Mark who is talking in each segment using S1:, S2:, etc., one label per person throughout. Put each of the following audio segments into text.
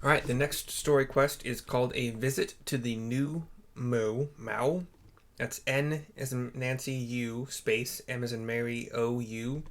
S1: Alright, the next story quest is called A Visit to the Nu Mou. That's N as in Nancy U space M as in Mary O U.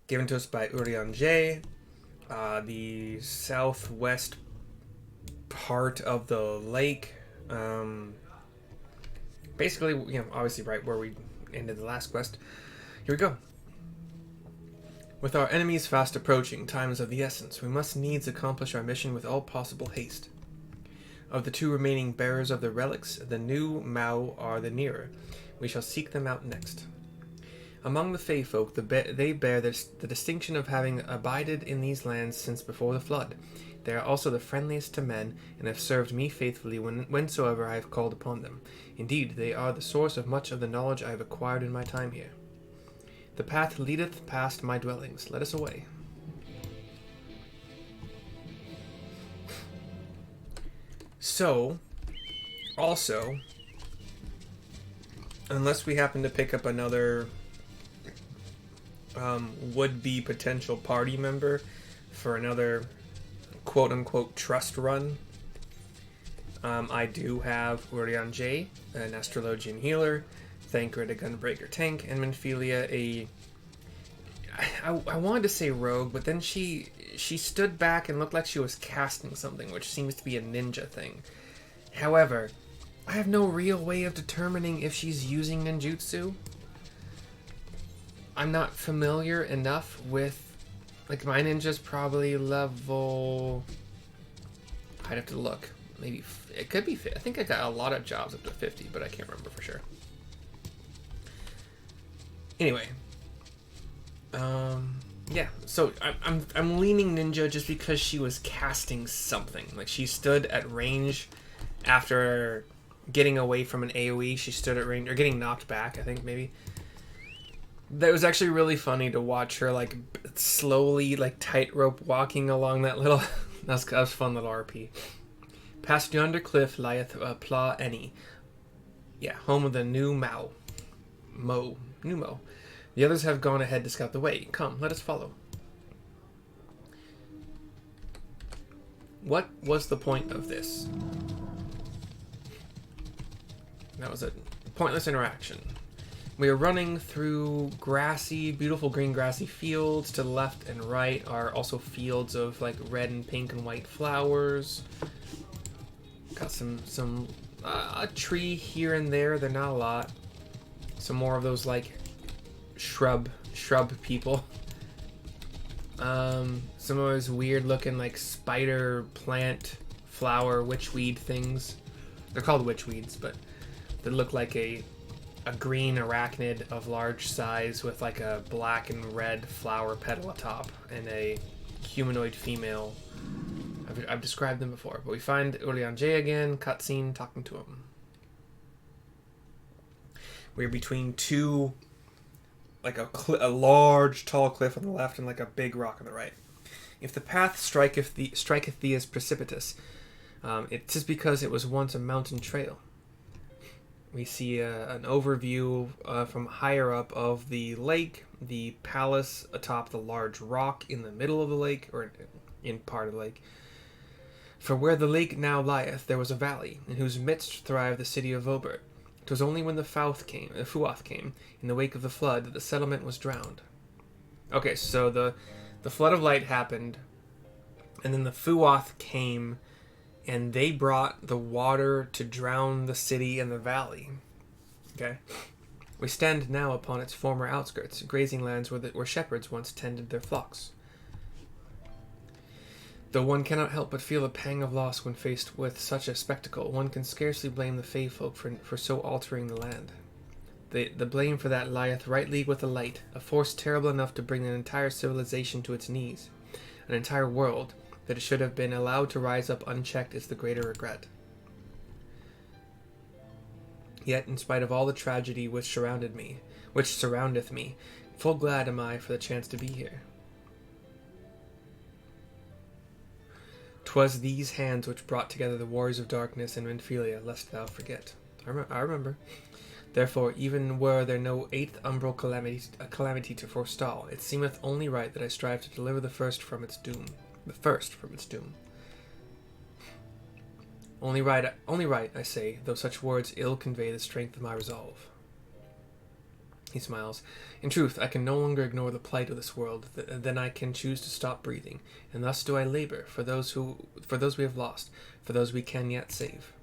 S1: Given to us by Urianger. The southwest part of the lake. Basically, obviously right where we ended the last quest. Here we go. With our enemies fast approaching, time is of the essence. We must needs accomplish our mission with all possible haste. Of the two remaining bearers of the relics, the Nu Mou are the nearer. We shall seek them out next. Among the Fae folk, they bear the distinction of having abided in these lands since before the flood. They are also the friendliest to men, and have served me faithfully whensoever I have called upon them. Indeed, they are the source of much of the knowledge I have acquired in my time here. The path leadeth past my dwellings. Let us away. So, also, unless we happen to pick up another would-be potential party member for another quote-unquote trust run, I do have Urianger, an astrologian healer, Thancred, a gunbreaker tank, and Minfilia, I wanted to say rogue, but then she stood back and looked like she was casting something, which seems to be a ninja thing. However, I have no real way of determining if she's using ninjutsu. I'm not familiar enough with, like, my ninja's probably level, I'd have to look. Maybe, it could be, I think I got a lot of jobs up to 50, but I can't remember for sure. Anyway, yeah. So I'm leaning ninja just because she was casting something. Like, she stood at range after getting away from an AOE. She stood at range, or getting knocked back, I think maybe. That was actually really funny to watch her like slowly, like tightrope walking along that little. that was fun little RP. Past yonder cliff lieth Pla Any. Yeah, home of the Nu Mou. Nu Mou. The others have gone ahead to scout the way. Come, let us follow. What was the point of this? That was a pointless interaction. We are running through grassy, beautiful green grassy fields. To the left and right are also fields of like red and pink and white flowers. Got some a tree here and there. They're not a lot. Some more of those like shrub people. Some of those weird looking like spider plant flower witchweed things. They're called witchweeds, but they look like a green arachnid of large size with like a black and red flower petal atop and a humanoid female. I've described them before, but we find Urianger again, cutscene, talking to him. We're between two, like a large tall cliff on the left and like a big rock on the right. If the path striketh thee as precipitous, it is because it was once a mountain trail. We see an overview from higher up of the lake, the palace atop the large rock in the middle of the lake, or in part of the lake. For where the lake now lieth, there was a valley, in whose midst thrived the city of Vobert. 'Twas only when the Fuath came, in the wake of the flood, that the settlement was drowned. Okay, so the flood of light happened, and then the Fuath came, and they brought the water to drown the city and the valley. Okay? We stand now upon its former outskirts, grazing lands where shepherds once tended their flocks. Though one cannot help but feel a pang of loss when faced with such a spectacle, one can scarcely blame the Fae folk for so altering the land. The blame for that lieth right league with the light, a force terrible enough to bring an entire civilization to its knees, an entire world. That it should have been allowed to rise up unchecked is the greater regret. Yet, in spite of all the tragedy which surroundeth me, full glad am I for the chance to be here. 'Twas these hands which brought together the warriors of darkness and Minfilia, lest thou forget. I remember. Therefore, even were there no eighth umbral calamity to forestall, it seemeth only right that I strive to deliver the first from its doom. Only right, I say, though such words ill convey the strength of my resolve. He smiles. In truth, I can no longer ignore the plight of this world, then I can choose to stop breathing, and thus do I labor for those we have lost, for those we can yet save.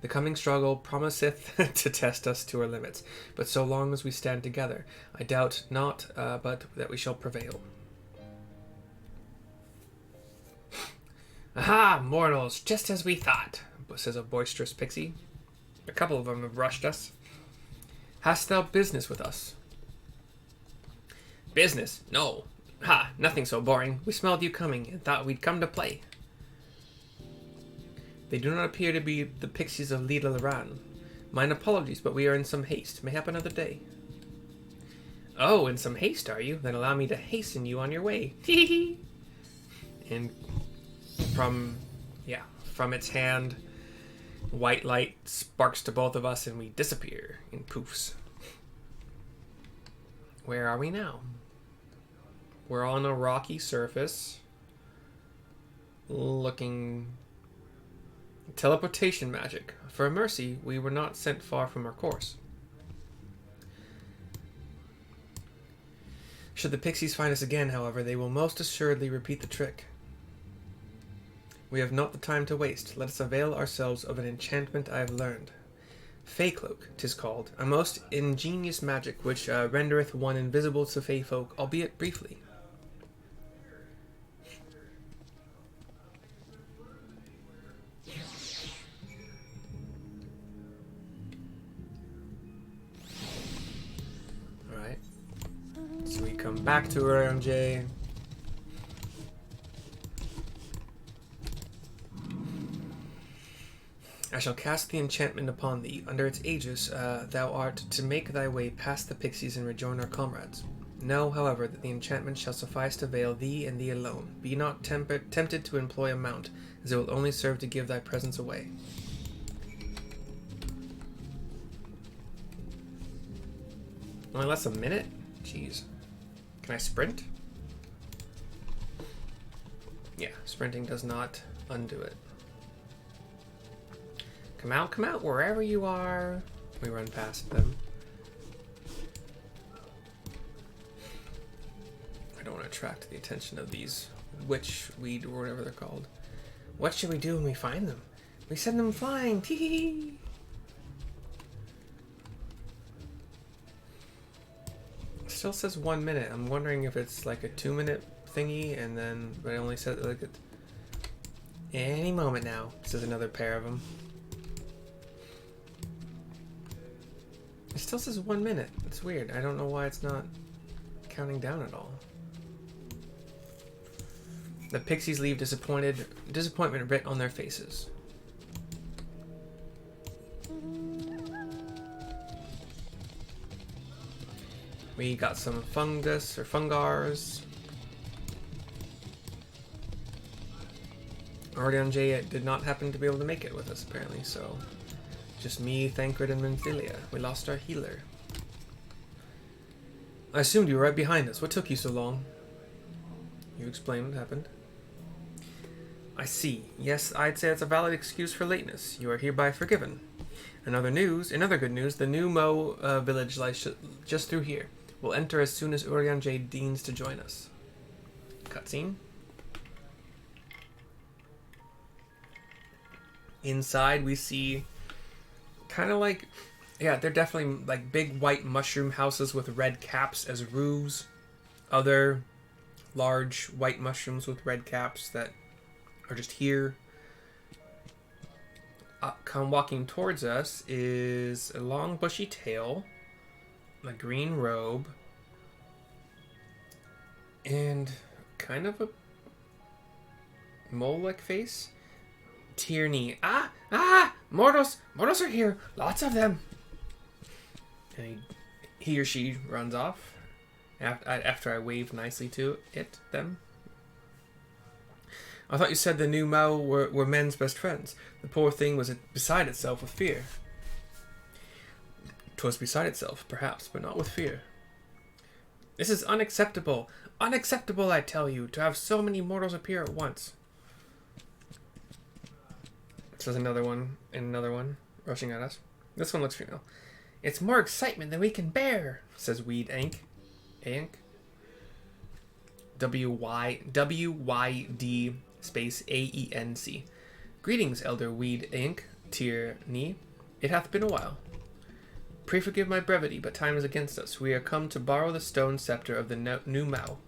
S1: The coming struggle promiseth to test us to our limits, but so long as we stand together, I doubt not but that we shall prevail. Aha, mortals, just as we thought, says a boisterous pixie. A couple of them have rushed us. Hast thou business with us? Business? No. Ha, nothing so boring. We smelled you coming and thought we'd come to play. They do not appear to be the pixies of Eulmoran. Mine apologies, but we are in some haste. Mayhap another day. Oh, in some haste, are you? Then allow me to hasten you on your way. Hee. And from its hand, white light sparks to both of us and we disappear in poofs. Where are we now? We're on a rocky surface. Looking... Teleportation magic. For a mercy, we were not sent far from our course. Should the pixies find us again, however, they will most assuredly repeat the trick. We have not the time to waste. Let us avail ourselves of an enchantment I have learned. Fey Cloak, 'tis called, a most ingenious magic which rendereth one invisible to fey folk, albeit briefly. Alright. So we come back to Urianger. I shall cast the enchantment upon thee. Under its aegis, thou art to make thy way past the pixies and rejoin our comrades. Know, however, that the enchantment shall suffice to veil thee and thee alone. Be not tempted to employ a mount, as it will only serve to give thy presence away. Only less a minute? Jeez. Can I sprint? Yeah, sprinting does not undo it. Come out, wherever you are. We run past them. I don't want to attract the attention of these witchweed or whatever they're called. What should we do when we find them? We send them flying. Tee. Still says 1 minute. I'm wondering if it's like a 2-minute thingy, and then but it only says like any moment now. This is another pair of them. It still says 1 minute. It's weird. I don't know why it's not counting down at all. The pixies leave disappointment writ on their faces. We got some fungus or fungars. Urianger did not happen to be able to make it with us apparently, so just me, Thancred and Minfilia. We lost our healer. I assumed you were right behind us. What took you so long? You explained what happened. I see. Yes, I'd say it's a valid excuse for lateness. You are hereby forgiven. In other good news, the Nu Mou village lies just through here. We'll enter as soon as Urianger deigns to join us. Cutscene. Inside we see kind of like, yeah, they're definitely like big white mushroom houses with red caps as roofs. Other large white mushrooms with red caps that are just here. Come walking towards us is a long bushy tail, a green robe, and kind of a mole-like face. Tierney. Mortals are here. Lots of them. And he or she runs off after I wave nicely to them. I thought you said the Nu Mou were men's best friends. The poor thing was beside itself with fear. 'Twas beside itself, perhaps, but not with fear. This is unacceptable. Unacceptable, I tell you, to have so many mortals appear at once. So there's another one and another one rushing at us. This one looks female. It's more excitement than we can bear, says Weed Ank. Ank? WYD space AENC. Greetings, Elder Weed Ank, Tier Ni. It hath been a while. Pray forgive my brevity, but time is against us. We are come to borrow the stone scepter of the Nu Mou.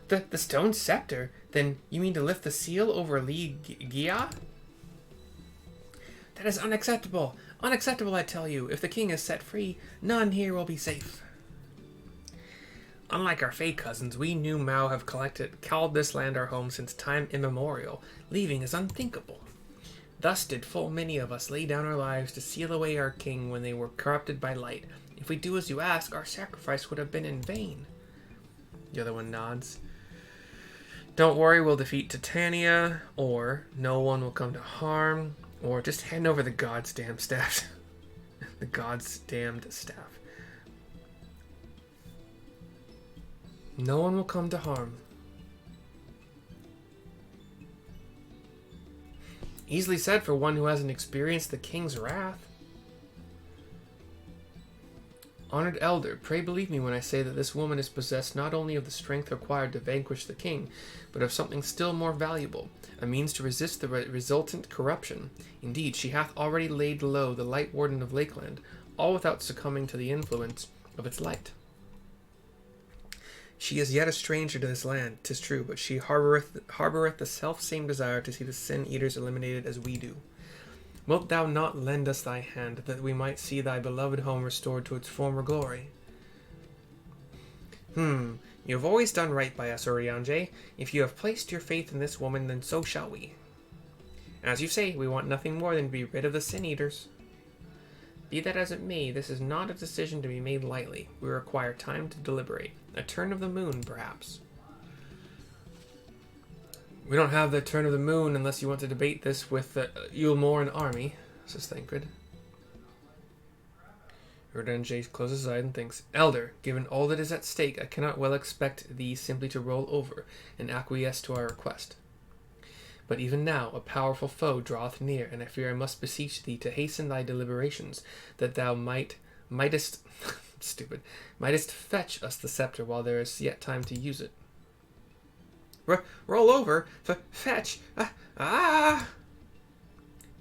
S1: The stone scepter? Then you mean to lift the seal over Li Gia? That is unacceptable. Unacceptable, I tell you. If the king is set free, none here will be safe. Unlike our Fae cousins, we Nu Mou have called this land our home since time immemorial. Leaving is unthinkable. Thus did full many of us lay down our lives to seal away our king when they were corrupted by light. If we do as you ask, our sacrifice would have been in vain. The other one nods. Don't worry, we'll defeat Titania, or no one will come to harm, or just hand over the god's damned staff. The god's damned staff. No one will come to harm. Easily said for one who hasn't experienced the king's wrath. Honored elder, pray believe me when I say that this woman is possessed not only of the strength required to vanquish the king, but of something still more valuable, a means to resist the resultant corruption. Indeed, she hath already laid low the light warden of Lakeland, all without succumbing to the influence of its light. She is yet a stranger to this land, 'tis true, but she harboureth the self-same desire to see the sin-eaters eliminated as we do. Wilt thou not lend us thy hand, that we might see thy beloved home restored to its former glory? You have always done right by us, Urianger. If you have placed your faith in this woman, then so shall we. As you say, we want nothing more than to be rid of the sin-eaters. Be that as it may, this is not a decision to be made lightly. We require time to deliberate. A turn of the moon, perhaps. We don't have the turn of the moon unless you want to debate this with the Eulmoran army, says Thancred. Urianger closes his eyes and thinks, Elder, given all that is at stake, I cannot well expect thee simply to roll over and acquiesce to our request. But even now a powerful foe draweth near, and I fear I must beseech thee to hasten thy deliberations, that thou mightest fetch us the scepter while there is yet time to use it. Roll over? Fetch?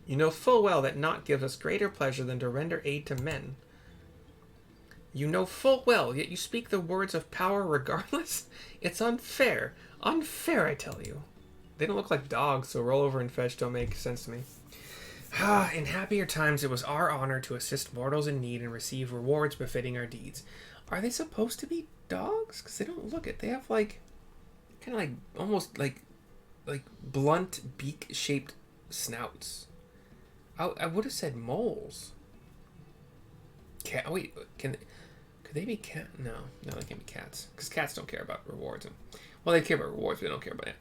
S1: You know full well that naught gives us greater pleasure than to render aid to men. You know full well, yet you speak the words of power regardless? It's unfair. Unfair, I tell you. They don't look like dogs, so roll over and fetch don't make sense to me. In happier times, it was our honor to assist mortals in need and receive rewards befitting our deeds. Are they supposed to be dogs? Because they don't look it. They have like, kind of like, almost like blunt beak-shaped snouts. I would have said moles. Cat? Oh, wait, could they be cat? No, they can't be cats. Because cats don't care about rewards. Well, they care about rewards, but they don't care about it.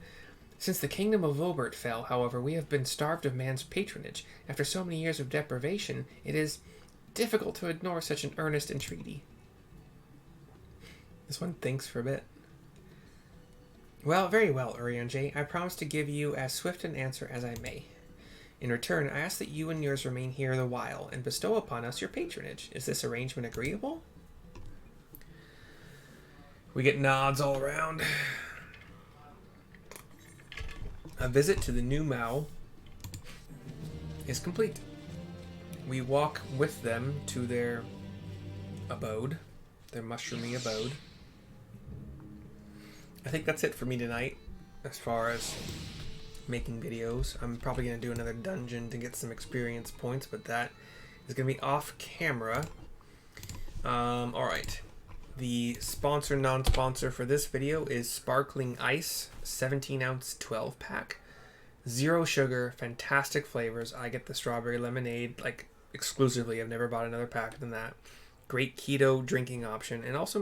S1: Since the kingdom of Obert fell, however, we have been starved of man's patronage. After so many years of deprivation, it is difficult to ignore such an earnest entreaty. This one thinks for a bit. Well, very well, Urianger. I promise to give you as swift an answer as I may. In return, I ask that you and yours remain here the while, and bestow upon us your patronage. Is this arrangement agreeable? We get nods all around. A visit to the Nu Mou is complete. We walk with them to their abode, their mushroomy abode. I think that's it for me tonight as far as making videos. I'm probably going to do another dungeon to get some experience points, but that is going to be off camera. Alright. The sponsor, non-sponsor for this video is Sparkling Ice, 17-ounce 12-pack. Zero sugar, fantastic flavors. I get the strawberry lemonade, like, exclusively. I've never bought another pack than that. Great keto drinking option, and also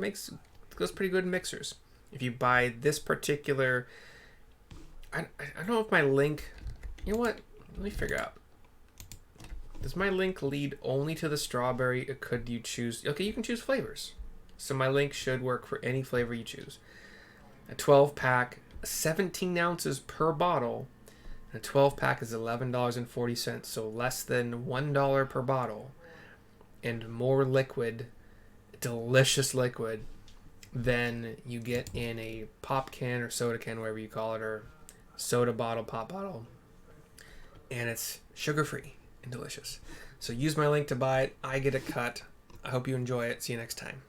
S1: goes pretty good in mixers. If you buy this particular... I don't know if my link... You know what? Let me figure out. Does my link lead only to the strawberry, or could you choose... Okay, you can choose flavors. So my link should work for any flavor you choose. A 12-pack, 17 ounces per bottle, A 12 pack is $11.40, so less than $1 per bottle, and more liquid, delicious liquid, than you get in a pop can or soda can, whatever you call it, or soda bottle, pop bottle. And it's sugar-free and delicious. So use my link to buy it. I get a cut. I hope you enjoy it. See you next time.